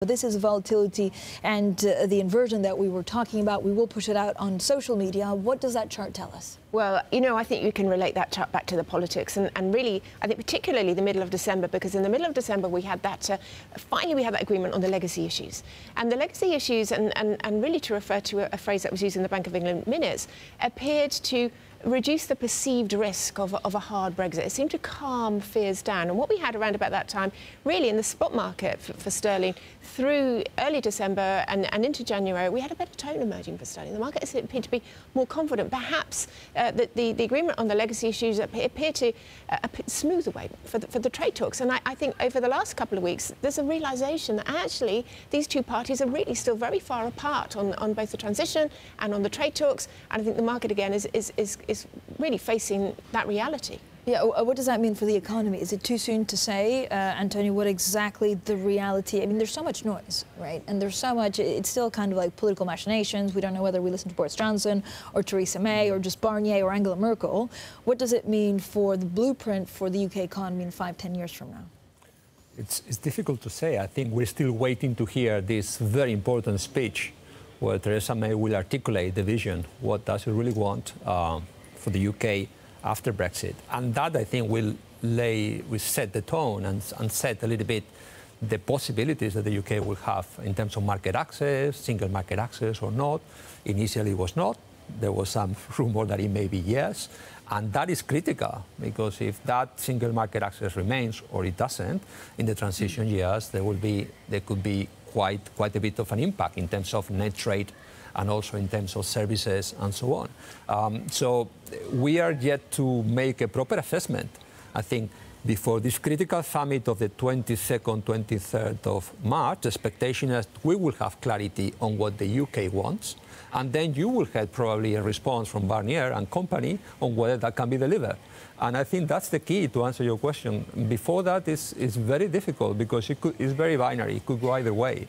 But this is volatility and the inversion that we were talking about. We will push it out on social media. What does that chart tell us? Well, you know, I think you can relate that chart back to the politics and really, I think particularly the middle of December, because in the middle of December we had that, finally we had that agreement on the legacy issues. And the legacy issues, and really to refer to a phrase that was used in the Bank of England minutes, appeared to reduce the perceived risk of a hard Brexit. It seemed to calm fears down. And what we had around about that time, really in the spot market for sterling, through early December and into January, we had a better tone emerging for sterling. The market appeared to be more confident. Perhaps the agreement on the legacy issues appeared to smooth the way for the trade talks. And I think over the last couple of weeks, there's a realisation that actually these two parties are really still very far apart on both the transition and on the trade talks. And I think the market, again, is really facing that reality. Yeah, what does that mean for the economy? Is it too soon to say, Antonio, what exactly the reality? I mean, there's so much noise, right? And there's so much, it's still kind of like political machinations. We don't know whether we listen to Boris Johnson or Theresa May or just Barnier or Angela Merkel. What does it mean for the blueprint for the UK economy in 5-10 years from now? It's difficult to say. I think we're still waiting to hear this very important speech where Theresa May will articulate the vision. What does she really want for the UK after Brexit? And that, I think, will set the tone and set a little bit the possibilities that the UK will have in terms of market access, single market access or not. Initially, it was not. There was some rumor that it may be yes. And that is critical, because if that single market access remains or it doesn't, in the transition years, there could be quite a bit of an impact in terms of net trade and also in terms of services and so on. So we are yet to make a proper assessment. I think before this critical summit of the 22nd, 23rd of March, the expectation is we will have clarity on what the UK wants, and then you will have probably a response from Barnier and company on whether that can be delivered. And I think that's the key to answer your question. Before that, it's very difficult because it's very binary. It could go either way.